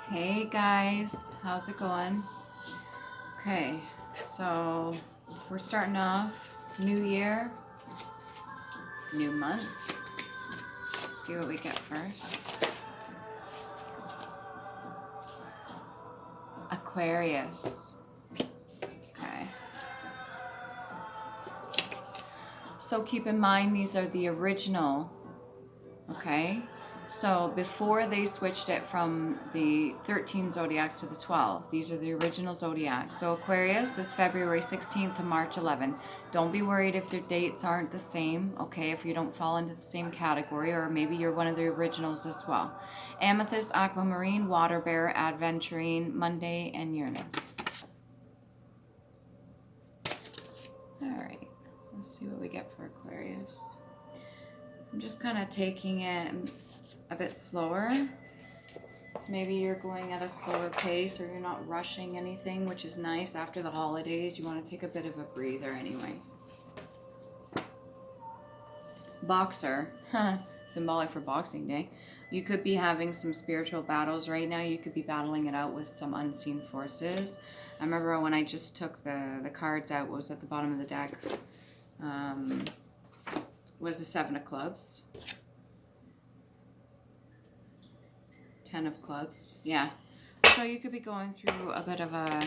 Hey guys, how's it going? Okay, so we're starting off new year, new month. See what we get first. Aquarius. Okay. So keep in mind these are the original, okay? So before they switched it from the 13 zodiacs to the 12, these are the original zodiacs. So Aquarius is February 16th to March 11th. Don't be worried if their dates aren't the same, okay, if you don't fall into the same category, or maybe you're one of the originals as well. Amethyst, Aquamarine, Water Bear, Adventurine, Monday, and Uranus. All right, let's see what we get for Aquarius. I'm just kind of taking it a bit slower. Maybe you're going at a slower pace or you're not rushing anything, which is nice. After the holidays, you want to take a bit of a breather anyway. Boxer, symbolic for Boxing Day. You could be having some spiritual battles right now. You could be battling it out with some unseen forces. I remember when I just took the cards out, what was at the bottom of the deck was the 7 of clubs. 10 of clubs, yeah. So you could be going through a bit of a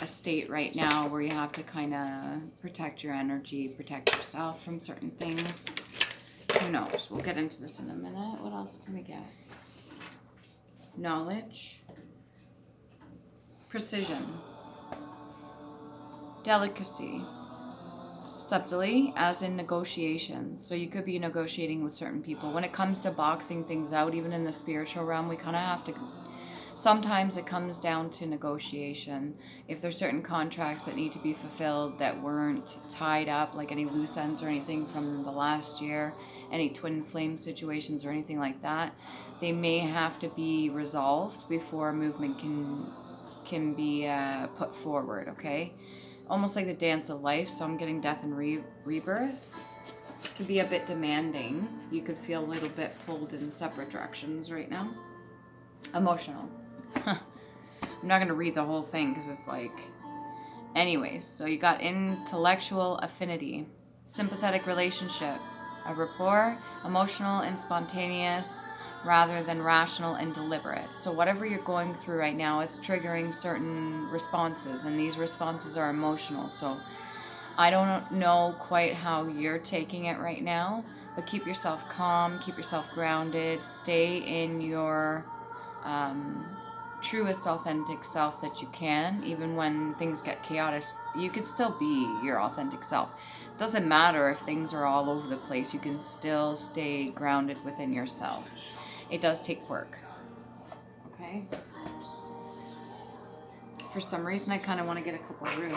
state right now where you have to kind of protect your energy, protect yourself from certain things. Who knows? We'll get into this in a minute. What else can we get? Knowledge, precision, delicacy, subtly, as in negotiations. So you could be negotiating with certain people. When it comes to boxing things out, even in the spiritual realm, we kind of have to, sometimes it comes down to negotiation. If there's certain contracts that need to be fulfilled that weren't tied up, like any loose ends or anything from the last year, any twin flame situations or anything like that, they may have to be resolved before movement can be put forward, okay? Almost like the dance of life. So I'm getting death and rebirth. It can be a bit demanding. You could feel a little bit pulled in separate directions right now. Emotional. I'm not going to read the whole thing because it's like... Anyways, so you got intellectual affinity, sympathetic relationship, a rapport, emotional and spontaneous, rather than rational and deliberate. So whatever you're going through right now is triggering certain responses, and these responses are emotional. So I don't know quite how you're taking it right now, but keep yourself calm, keep yourself grounded, stay in your truest authentic self that you can. Even when things get chaotic, you could still be your authentic self. It doesn't matter if things are all over the place, you can still stay grounded within yourself. It does take work, okay? For some reason, I kind of want to get a couple of rooms.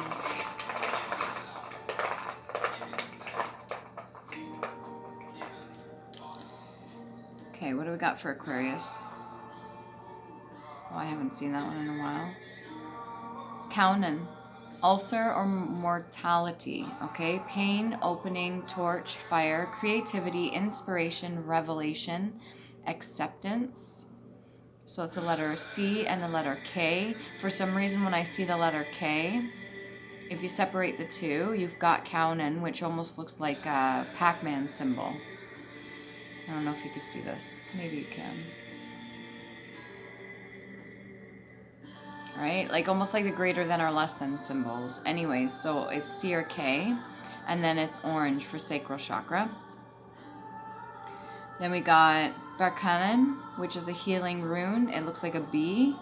Okay, what do we got for Aquarius? Oh, I haven't seen that one in a while. Kaunan, ulcer or mortality, okay? Pain, opening, torch, fire, creativity, inspiration, revelation, acceptance. So it's the letter C and the letter K. For some reason, when I see the letter K, if you separate the two, you've got Kaunan, which almost looks like a Pac-Man symbol. I don't know if you can see this. Maybe you can. Right? Like almost like the greater than or less than symbols. Anyways, so it's C or K, and then it's orange for sacral chakra. Then we got Barkanan, which is a healing rune. It looks like a bee,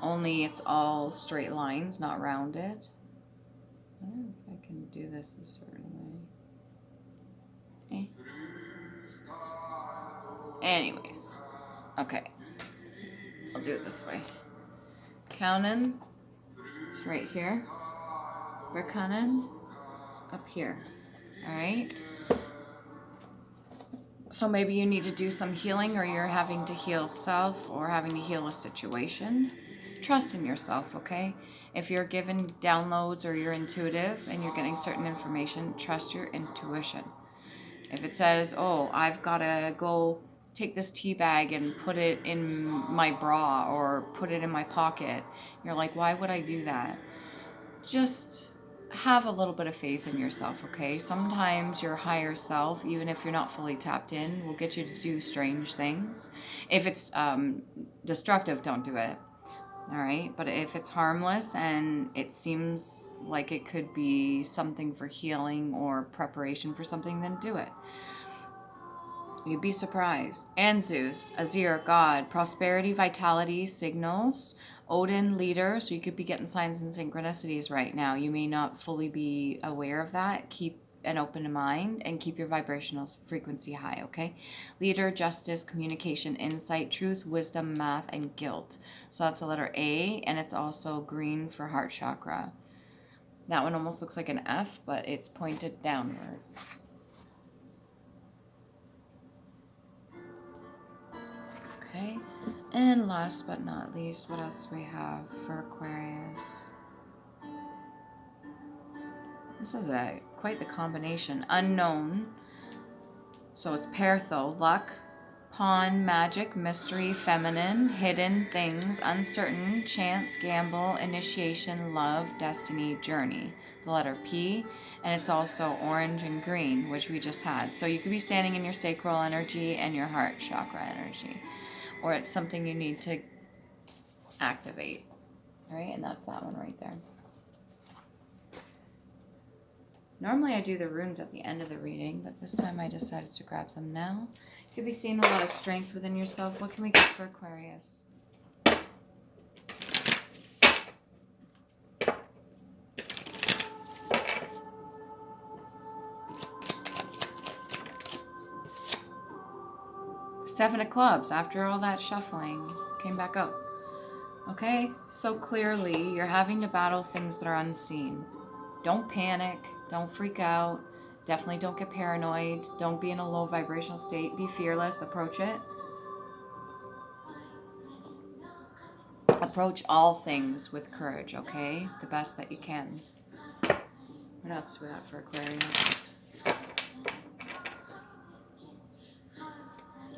only it's all straight lines, not rounded. I don't know if I can do this a certain way. Anyways, okay. I'll do it this way. Kaunan is right here. Barkanan up here. Alright? So maybe you need to do some healing, or you're having to heal self, or having to heal a situation. Trust in yourself, okay? If you're given downloads or you're intuitive and you're getting certain information, trust your intuition. If it says, oh, I've got to go take this tea bag and put it in my bra or put it in my pocket. You're like, why would I do that? Just have a little bit of faith in yourself, okay? Sometimes your higher self, even if you're not fully tapped in, will get you to do strange things. If it's destructive, don't do it. All right, but if it's harmless and it seems like it could be something for healing or preparation for something, then do it. You'd be surprised. And Zeus, Azir, God, prosperity, vitality, signals, Odin, leader. So you could be getting signs and synchronicities right now. You may not fully be aware of that. Keep an open mind and keep your vibrational frequency high, okay? Leader, justice, communication, insight, truth, wisdom, math, and guilt. So that's the letter A, and it's also green for heart chakra. That one almost looks like an F, but it's pointed downwards. Okay, and last but not least, what else do we have for Aquarius? This is quite the combination. Unknown, so it's Pertho, luck, pawn, magic, mystery, feminine, hidden, things, uncertain, chance, gamble, initiation, love, destiny, journey. The letter P, and it's also orange and green, which we just had. So you could be standing in your sacral energy and your heart chakra energy, or it's something you need to activate. All right, and that's that one right there. Normally I do the runes at the end of the reading, but this time I decided to grab them now. You could be seeing a lot of strength within yourself. What can we get for Aquarius? Seven of Clubs, after all that shuffling, came back up. Okay, so clearly you're having to battle things that are unseen. Don't panic. Don't freak out. Definitely don't get paranoid. Don't be in a low vibrational state. Be fearless. Approach it. Approach all things with courage, okay? The best that you can. What else do we have for Aquarius?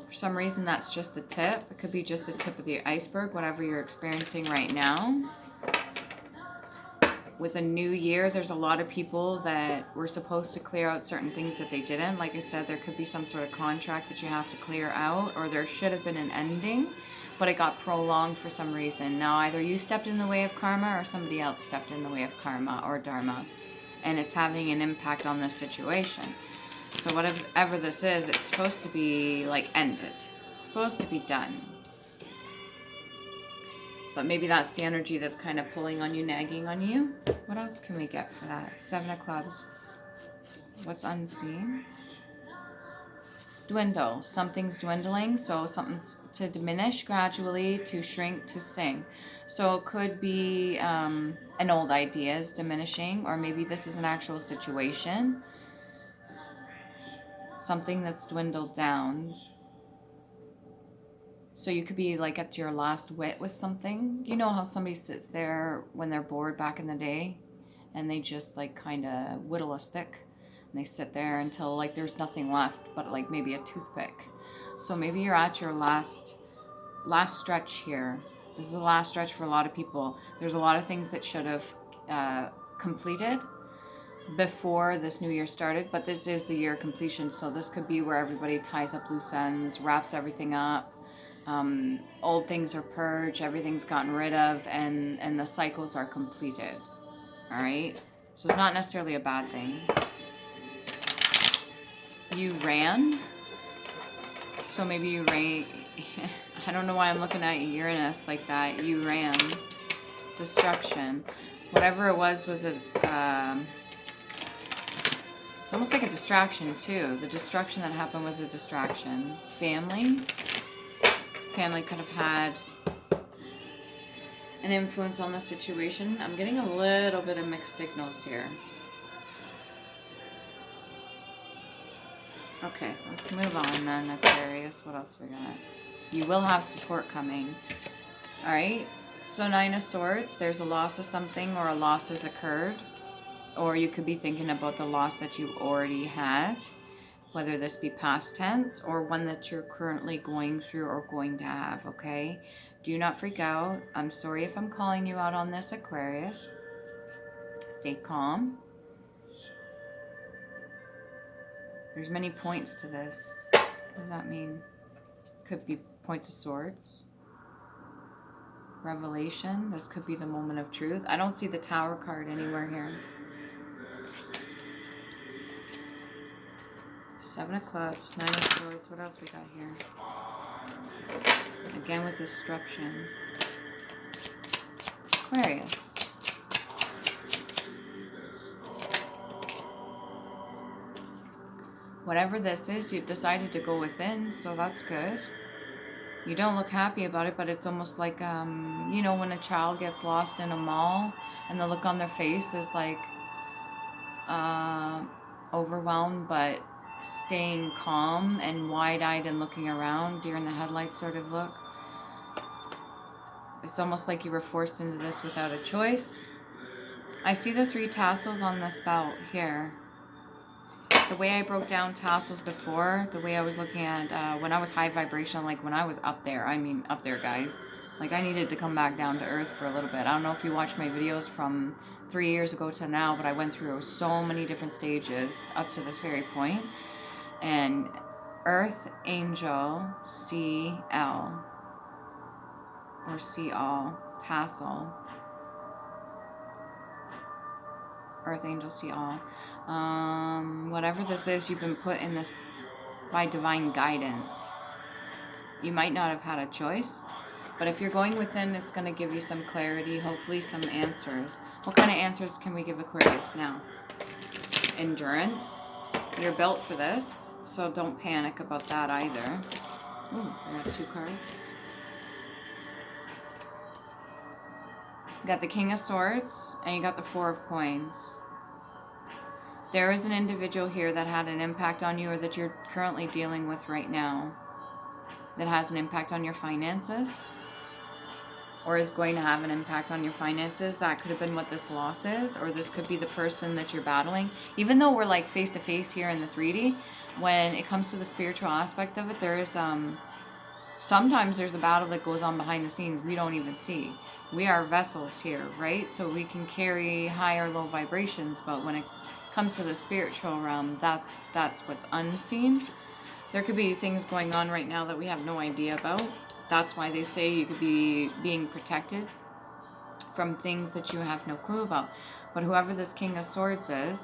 For some reason, that's just the tip. It could be just the tip of the iceberg, whatever you're experiencing right now. With a new year, there's a lot of people that were supposed to clear out certain things that they didn't. Like I said, there could be some sort of contract that you have to clear out, or there should have been an ending, but it got prolonged for some reason. Now, either you stepped in the way of karma or somebody else stepped in the way of karma or dharma, and it's having an impact on this situation. So whatever this is, it's supposed to be like ended. It's supposed to be done. But maybe that's the energy that's kind of pulling on you, nagging on you. What else can we get for that? Seven of Clubs. What's unseen? Dwindle. Something's dwindling. So something's to diminish gradually, to shrink, to sing. So it could be an old idea is diminishing, or maybe this is an actual situation. Something that's dwindled down. So you could be like at your last wit with something. You know how somebody sits there when they're bored back in the day and they just like kind of whittle a stick and they sit there until like there's nothing left but like maybe a toothpick. So maybe you're at your last stretch here. This is the last stretch for a lot of people. There's a lot of things that should have completed before this new year started, but this is the year of completion. So this could be where everybody ties up loose ends, wraps everything up. Old things are purged, everything's gotten rid of, and the cycles are completed. All right, so it's not necessarily a bad thing. You ran, so maybe you ran. I don't know why I'm looking at Uranus like that. You ran. Destruction, whatever it was a it's almost like a distraction too. The destruction that happened was a distraction. Family could have had an influence on the situation. I'm getting a little bit of mixed signals here. Okay, let's move on then, Aquarius. What else we got? You will have support coming. All right, so Nine of Swords. There's a loss of something, or a loss has occurred. Or you could be thinking about the loss that you already had. whether this be past tense or one that you're currently going through or going to have, okay? Do not freak out. I'm sorry if I'm calling you out on this, Aquarius. Stay calm. There's many points to this. What does that mean? Could be points of swords. Revelation. This could be the moment of truth. I don't see the Tower card anywhere here. 7 of Clubs, 9 of Swords. What else we got here? Again with disruption. Aquarius. Whatever this is, you decided to go within, so that's good. You don't look happy about it, but it's almost like, you know, when a child gets lost in a mall and the look on their face is like overwhelmed, but staying calm and wide-eyed and looking around, deer in the headlights sort of look. It's almost like you were forced into this without a choice. I see the 3 tassels on this belt here. The way I broke down tassels before, the way I was looking at when I was high vibration, like when I was up there, I mean up there, guys. Like I needed to come back down to earth for a little bit. I don't know if you watched my videos from 3 years ago to now, but I went through so many different stages up to this very point. And Earth Angel CL or CL tassel. Earth Angel CL. Whatever this is, you've been put in this by divine guidance. You might not have had a choice, but if you're going within, it's going to give you some clarity, hopefully some answers. What kind of answers can we give Aquarius now? Endurance. You're built for this, so don't panic about that either. Ooh, I got 2 cards. You got the King of Swords, and you got the 4 of Coins. There is an individual here that had an impact on you or that you're currently dealing with right now that has an impact on your finances or is going to have an impact on your finances. That could have been what this loss is, or this could be the person that you're battling. Even though we're like face to face here in the 3D, when it comes to the spiritual aspect of it, there is sometimes there's a battle that goes on behind the scenes we don't even see. We are vessels here, right? So we can carry high or low vibrations, but when it comes to the spiritual realm, that's what's unseen. There could be things going on right now that we have no idea about. That's why they say you could be being protected from things that you have no clue about. But whoever this King of Swords is,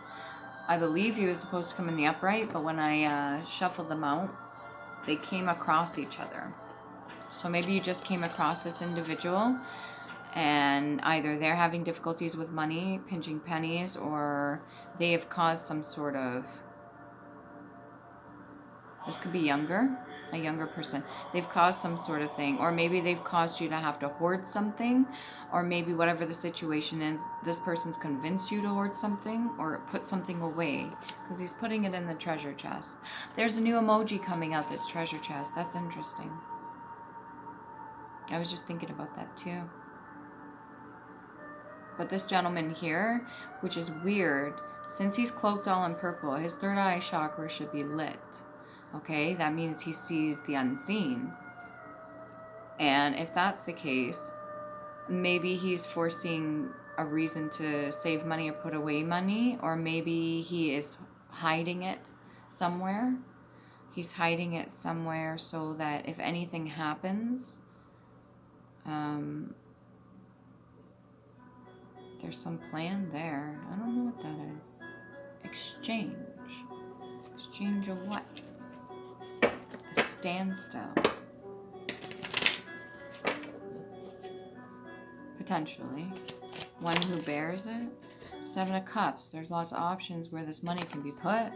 I believe he was supposed to come in the upright, but when I shuffled them out, they came across each other. So maybe you just came across this individual and either they're having difficulties with money, pinching pennies, or they have caused some sort of, this could be younger, a younger person. They've caused some sort of thing, or maybe they've caused you to have to hoard something, or maybe whatever the situation is, this person's convinced you to hoard something or put something away because he's putting it in the treasure chest. There's a new emoji coming out that's treasure chest. That's interesting. I was just thinking about that too. But this gentleman here, which is weird, since he's cloaked all in purple, his 3rd eye chakra should be lit. Okay, that means he sees the unseen. And if that's the case, maybe he's foreseeing a reason to save money or put away money, or maybe he is hiding it somewhere. He's hiding it somewhere so that if anything happens, there's some plan there. I don't know what that is. Exchange. Exchange of what? A standstill. Potentially. One who bears it. 7 of Cups. There's lots of options where this money can be put,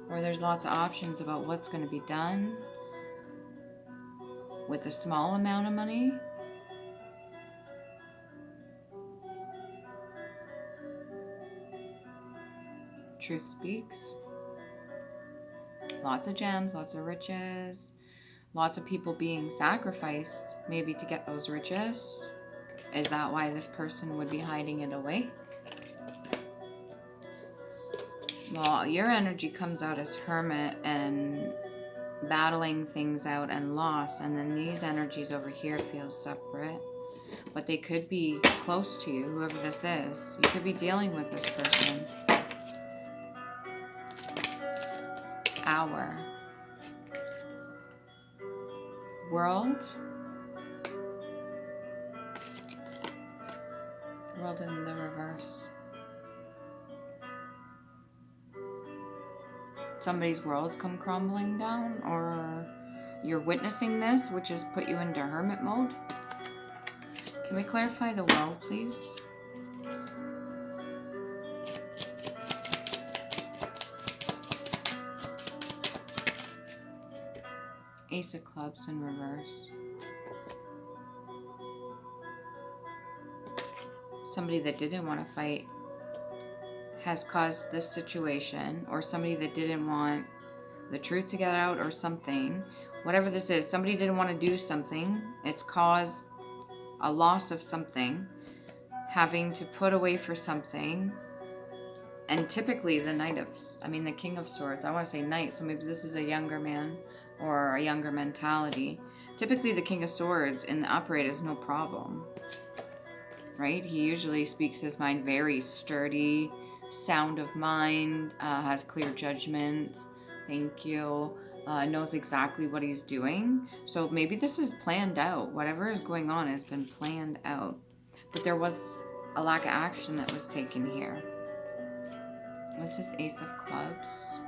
or there's lots of options about what's going to be done with a small amount of money. Truth speaks. Lots of gems, lots of riches, lots of people being sacrificed maybe to get those riches. Is that why this person would be hiding it away? Well, your energy comes out as Hermit and battling things out and loss, and then these energies over here feel separate. But they could be close to you, whoever this is. You could be dealing with this person. Hour. World. World in the reverse. Somebody's world's come crumbling down, or you're witnessing this, which has put you into hermit mode. Can we clarify the world, please? Ace of Clubs in reverse. Somebody that didn't want to fight has caused this situation, or somebody that didn't want the truth to get out or something. Whatever this is, somebody didn't want to do something. It's caused a loss of something, having to put away for something. And typically the King of Swords, I want to say Knight, so maybe this is a younger man or a younger mentality. Typically the King of Swords in the upright is no problem, right? He usually speaks his mind, very sturdy, sound of mind, has clear judgment, thank you, knows exactly what he's doing. So maybe this is planned out. Whatever is going on has been planned out. But there was a lack of action that was taken here. What's this Ace of Clubs?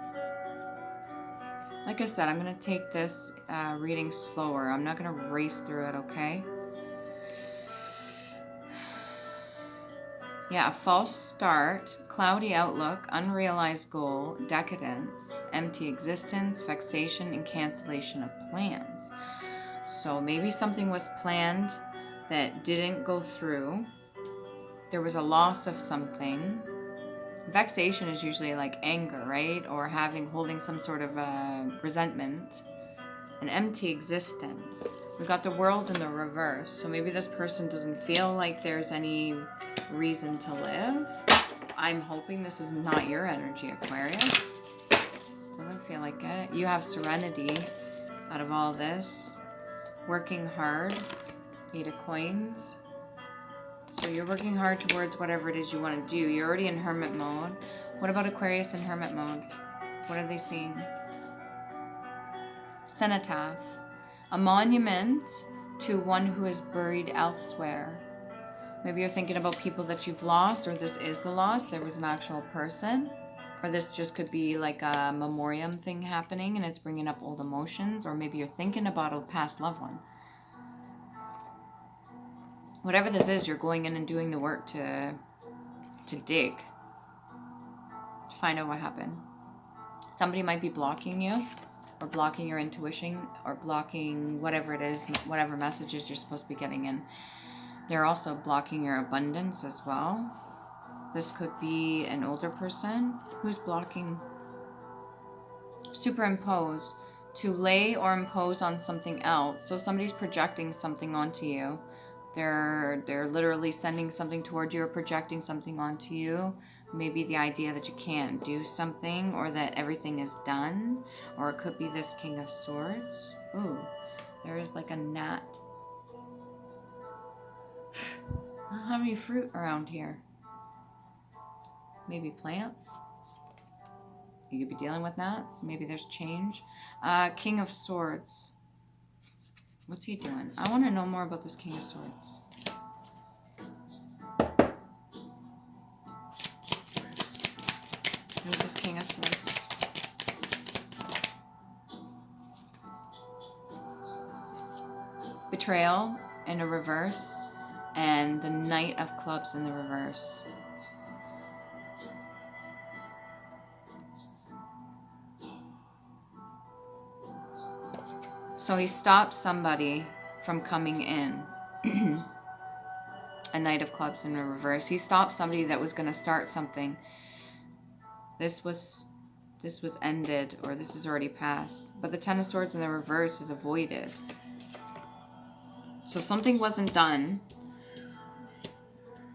Like I said, I'm going to take this reading slower. I'm not going to race through it, okay? Yeah, a false start, cloudy outlook, unrealized goal, decadence, empty existence, vexation, and cancellation of plans. So maybe something was planned that didn't go through. There was a loss of something. Vexation is usually like anger, right? Or holding some sort of resentment. An empty existence. We've got the world in the reverse. So maybe this person doesn't feel like there's any reason to live. I'm hoping this is not your energy, Aquarius. Doesn't feel like it. You have serenity out of all this. Working hard. 8 of Coins. So you're working hard towards whatever it is you want to do. You're already in hermit mode. What about Aquarius in hermit mode? What are they seeing? Cenotaph. A monument to one who is buried elsewhere. Maybe you're thinking about people that you've lost, or this is the loss. There was an actual person. Or this just could be like a memoriam thing happening and it's bringing up old emotions. Or maybe you're thinking about a past loved one. Whatever this is, you're going in and doing the work to dig. To find out what happened. Somebody might be blocking you. Or blocking your intuition. Or blocking whatever it is. Whatever messages you're supposed to be getting in. They're also blocking your abundance as well. This could be an older person who's blocking. Superimpose. To lay or impose on something else. So somebody's projecting something onto you. They're literally sending something towards you or projecting something onto you. Maybe the idea that you can't do something or that everything is done. Or it could be this King of Swords. Ooh, there is like a gnat. I don't have any fruit around here. Maybe plants. You could be dealing with gnats. Maybe there's change. King of Swords. What's he doing? I want to know more about this King of Swords. Who's this King of Swords? Betrayal in a reverse. And the Knight of Clubs in the reverse. So he stopped somebody from coming in. A Knight of Clubs in the reverse. He stopped somebody that was going to start something. This was ended, or this is already passed. But the Ten of Swords in the reverse is avoided. So something wasn't done.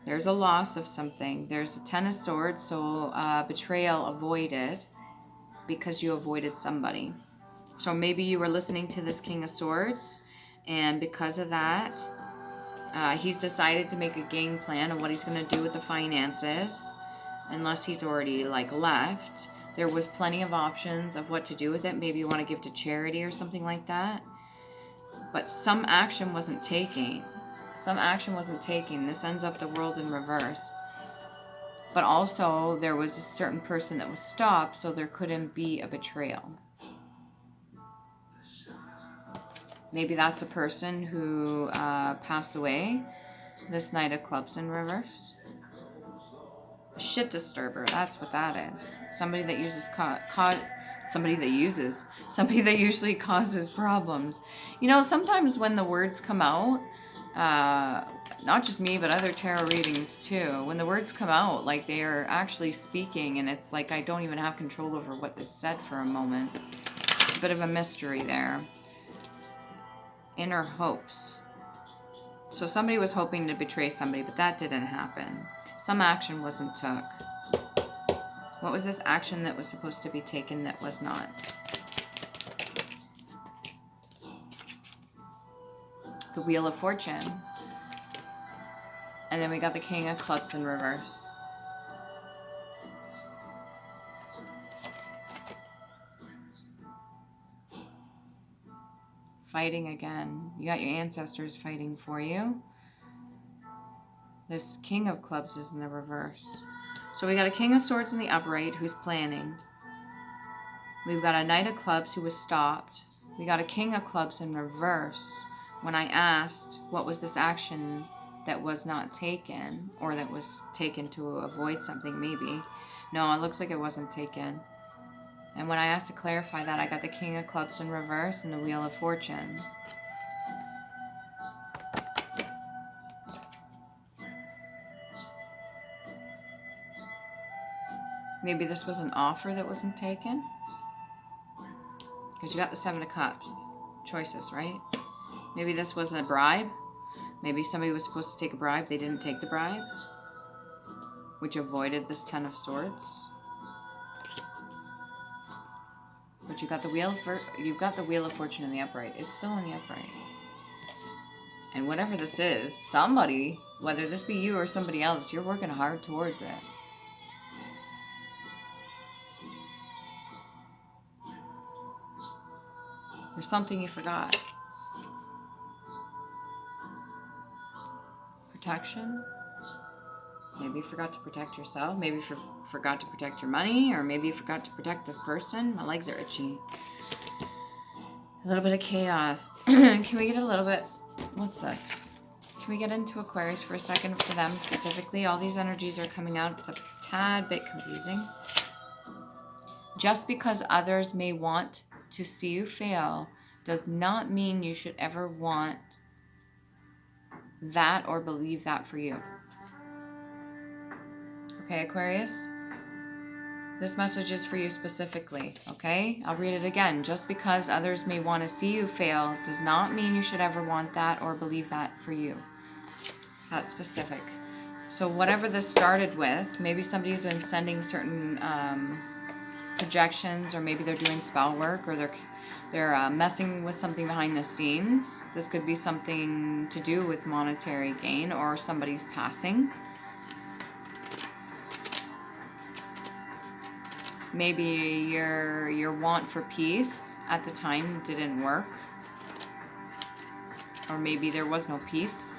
There's a loss of something. There's a Ten of Swords, so betrayal avoided because you avoided somebody. So maybe you were listening to this King of Swords, and because of that, he's decided to make a game plan of what he's going to do with the finances, unless he's already like left. There was plenty of options of what to do with it. Maybe you want to give to charity or something like that. But some action wasn't taken. Some action wasn't taken. This ends up the world in reverse. But also there was a certain person that was stopped, so there couldn't be a betrayal. Maybe that's a person who passed away. This Knight of Clubs in reverse. Shit disturber, that's what that is. Somebody that usually causes problems. You know, sometimes when the words come out, not just me, but other tarot readings too, when the words come out, like they are actually speaking, and it's like I don't even have control over what is said for a moment. It's a bit of a mystery there. Inner hopes. So somebody was hoping to betray somebody, but that didn't happen. Some action wasn't took. What was this action that was supposed to be taken that was not? The Wheel of Fortune. And then we got the King of Clubs in reverse. Fighting again. You got your ancestors fighting for you. This King of Clubs is in the reverse. So we got a King of Swords in the upright who's planning. We've got a Knight of Clubs who was stopped. We got a King of Clubs in reverse. When I asked what was this action that was not taken, or that was taken to avoid something maybe. No, it looks like it wasn't taken. And when I asked to clarify that, I got the King of Clubs in reverse and the Wheel of Fortune. Maybe this was an offer that wasn't taken. Because you got the Seven of Cups. Choices, right? Maybe this was a bribe. Maybe somebody was supposed to take a bribe. They didn't take the bribe. Which avoided this Ten of Swords. But you got the you've got the Wheel of Fortune in the upright. It's still in the upright. And whatever this is, somebody, whether this be you or somebody else, you're working hard towards it. There's something you forgot. Protection. Maybe you forgot to protect yourself. Maybe you forgot to protect your money. Or maybe you forgot to protect this person. My legs are itchy. A little bit of chaos. Can we get a little bit... What's this? Can we get into Aquarius for a second for them specifically? All these energies are coming out. It's a tad bit confusing. Just because others may want to see you fail does not mean you should ever want that or believe that for you. Okay, Aquarius? This message is for you specifically, okay? I'll read it again. Just because others may want to see you fail does not mean you should ever want that or believe that for you. That's specific. So whatever this started with, maybe somebody's been sending certain projections, or maybe they're doing spell work, or they're messing with something behind the scenes. This could be something to do with monetary gain or somebody's passing. Maybe your want for peace at the time didn't work. Or maybe there was no peace.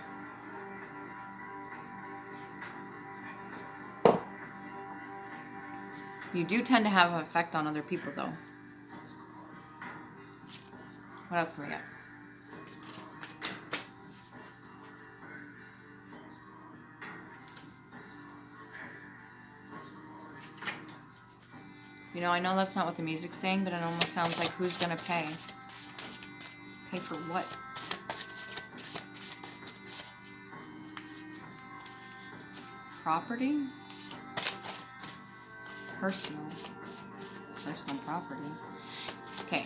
You do tend to have an effect on other people, though. What else can we get? You know, I know that's not what the music's saying, but it almost sounds like who's gonna pay? Pay for what? Property? Personal property. Okay.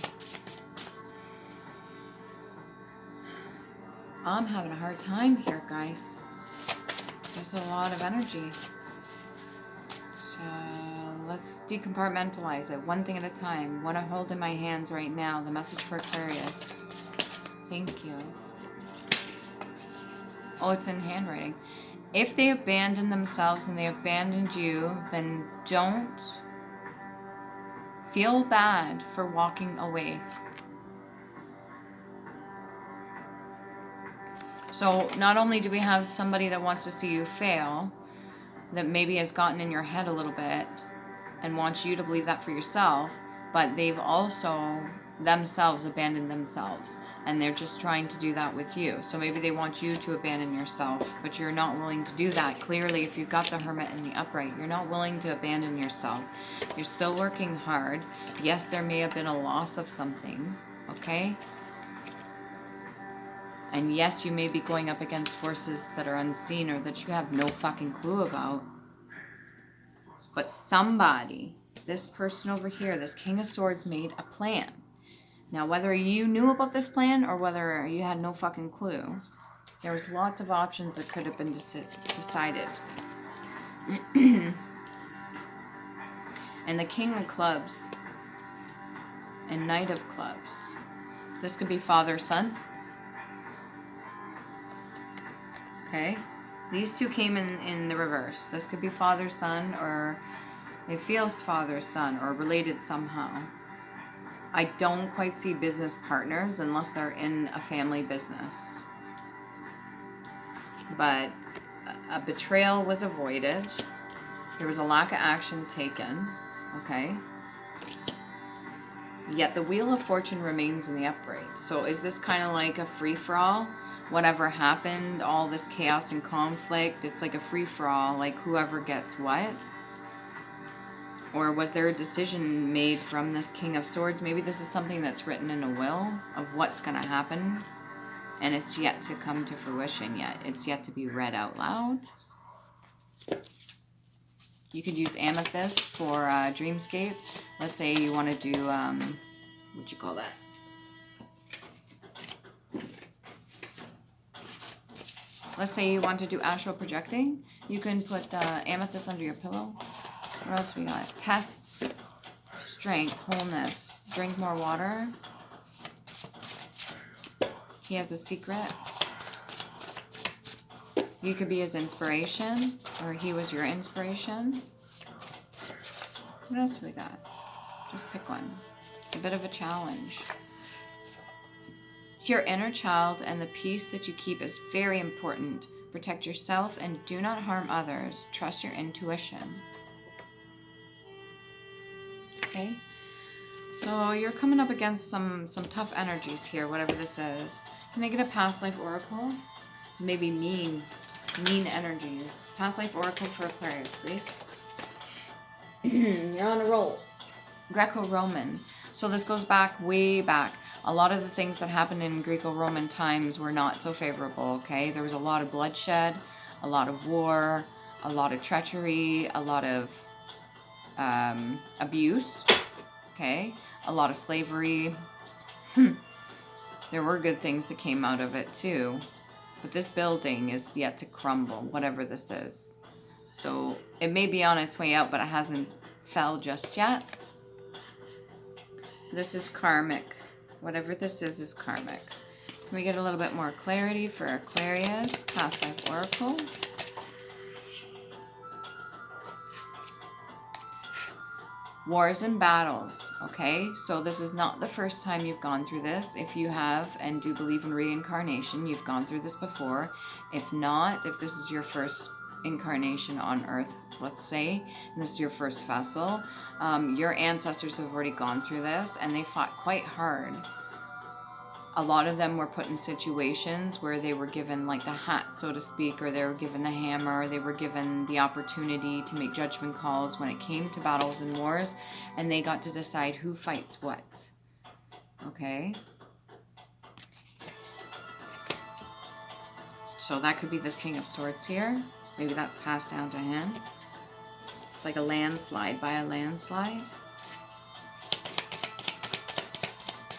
I'm having a hard time here, guys. There's a lot of energy. So let's decompartmentalize it one thing at a time. What I hold in my hands right now, the message for Aquarius. Thank you. Oh, it's in handwriting. If they abandon themselves and they abandoned you, then don't feel bad for walking away. So not only do we have somebody that wants to see you fail, that maybe has gotten in your head a little bit and wants you to believe that for yourself, but they've also themselves abandoned themselves, and they're just trying to do that with you. So maybe they want you to abandon yourself, but you're not willing to do that. Clearly, if you've got the Hermit and the Upright, you're not willing to abandon yourself. You're still working hard. Yes, there may have been a loss of something, okay? And yes, you may be going up against forces that are unseen or that you have no fucking clue about. But somebody, this person over here, this King of Swords, made a plan. Now, whether you knew about this plan or whether you had no fucking clue, there was lots of options that could have been decided. And the King of Clubs and Knight of Clubs. This could be father-son. Okay. These two came in the reverse. This could be father-son, or it feels father-son, or related somehow. I don't quite see business partners unless they're in a family business. But a betrayal was avoided. There was a lack of action taken. Okay. Yet the Wheel of Fortune remains in the upright. So is this kind of like a free-for-all? Whatever happened, all this chaos and conflict, it's like a free-for-all, like whoever gets what? Or was there a decision made from this King of Swords? Maybe this is something that's written in a will of what's going to happen, and it's yet to come to fruition yet. It's yet to be read out loud. You could use amethyst for dreamscape. Let's say you want to do, what'd you call that? Let's say you want to do astral projecting. You can put amethyst under your pillow. What else we got? Tests, strength, wholeness, drink more water. He has a secret. You could be his inspiration, or he was your inspiration. What else we got? Just pick one. It's a bit of a challenge. Your inner child and the peace that you keep is very important. Protect yourself and do not harm others. Trust your intuition. Okay, so you're coming up against some tough energies here, whatever this is. Can I get a past life oracle? Maybe mean energies. Past life oracle for Aquarius, please. You're on a roll. Greco-Roman. So this goes back, way back. A lot of the things that happened in Greco-Roman times were not so favorable, okay? There was a lot of bloodshed, a lot of war, a lot of treachery, a lot of abuse, okay? A lot of slavery. There were good things that came out of it too. But this building is yet to crumble, whatever this is. So it may be on its way out, but it hasn't fell just yet. This is karmic. Whatever this is karmic. Can we get a little bit more clarity for Aquarius? Past life oracle. Wars and battles, okay? So this is not the first time you've gone through this. If you have and do believe in reincarnation, you've gone through this before. If not, if this is your first incarnation on Earth, let's say, and this is your first vessel, your ancestors have already gone through this, and they fought quite hard. A lot of them were put in situations where they were given like the hat, so to speak, or they were given the hammer, they were given the opportunity to make judgment calls when it came to battles and wars, and they got to decide who fights what. Okay? So that could be this King of Swords here. Maybe that's passed down to him. It's like a landslide by a landslide.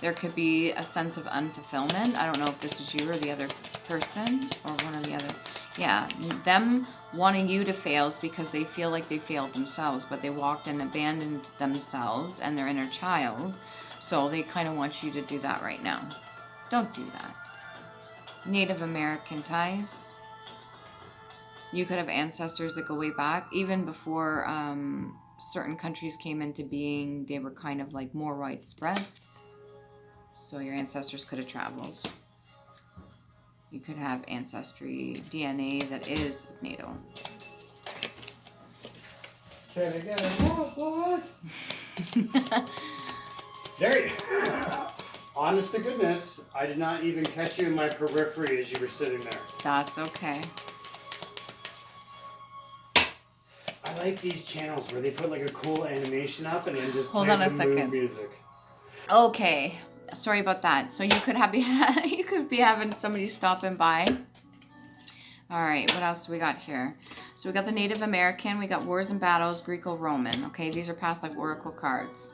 There could be a sense of unfulfillment. I don't know if this is you or the other person or one or the other. Yeah, them wanting you to fail is because they feel like they failed themselves, but they walked and abandoned themselves and their inner child. So they kind of want you to do that right now. Don't do that. Native American ties. You could have ancestors that go way back. Even before certain countries came into being, they were kind of like more widespread. So your ancestors could have traveled. You could have ancestry DNA that is NATO. Can I get a what? There you Honest to goodness, I did not even catch you in my periphery as you were sitting there. That's okay. I like these channels where they put like a cool animation up and then just Hold play on a the second. mood music. Okay. Sorry about that. So you could have you could be having somebody stopping by. All right, what else do we got here? So we got the Native American, we got Wars and Battles, Greco-Roman. Okay, these are past life oracle cards.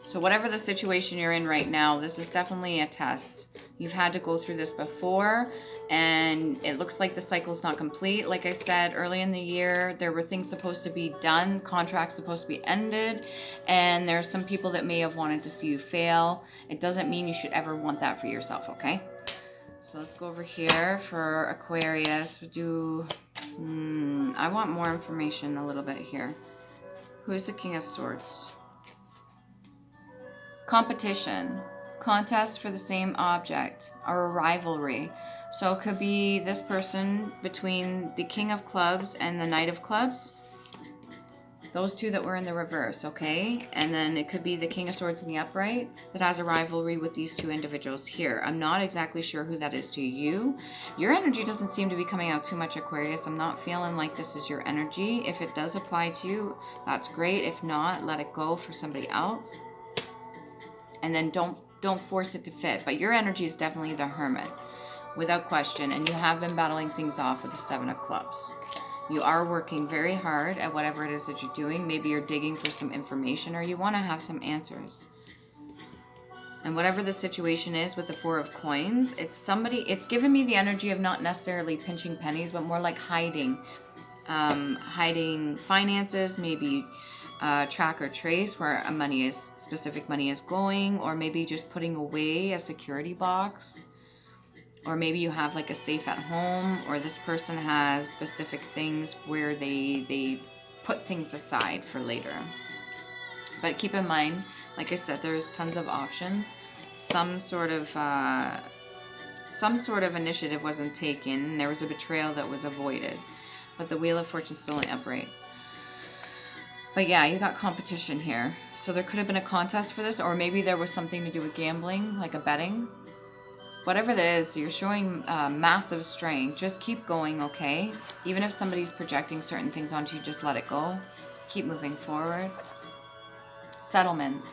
So whatever the situation you're in right now, this is definitely a test. You've had to go through this before, and it looks like the cycle's not complete. Like I said, early in the year, there were things supposed to be done, contracts supposed to be ended, and there's some people that may have wanted to see you fail. It doesn't mean you should ever want that for yourself, okay? So let's go over here for Aquarius. I want more information a little bit here. Who's the King of Swords? Competition, contest for the same object, or a rivalry. So it could be this person between the King of Clubs and the Knight of Clubs. Those two that were in the reverse, okay? And then it could be the King of Swords in the upright that has a rivalry with these two individuals here. I'm not exactly sure who that is to you. Your energy doesn't seem to be coming out too much, Aquarius. I'm not feeling like this is your energy. If it does apply to you, that's great. If not, let it go for somebody else. And then don't force it to fit. But your energy is definitely the Hermit, without question. And you have been battling things off with the Seven of Clubs. You are working very hard at whatever it is that you're doing. Maybe you're digging for some information, or you want to have some answers. And whatever the situation is with the Four of Coins, it's given me the energy of not necessarily pinching pennies, but more like hiding. Hiding finances, maybe track or trace where specific money is going, or maybe just putting away a security box, or maybe you have like a safe at home, or this person has specific things where they put things aside for later. But keep in mind, like I said, there's tons of options. Some sort of initiative wasn't taken. There was a betrayal that was avoided, but the Wheel of Fortune is still in upright. But yeah, you got competition here. So there could have been a contest for this, or maybe there was something to do with gambling, like a betting. Whatever that is, you're showing massive strength. Just keep going, okay? Even if somebody's projecting certain things onto you, just let it go. Keep moving forward. Settlement.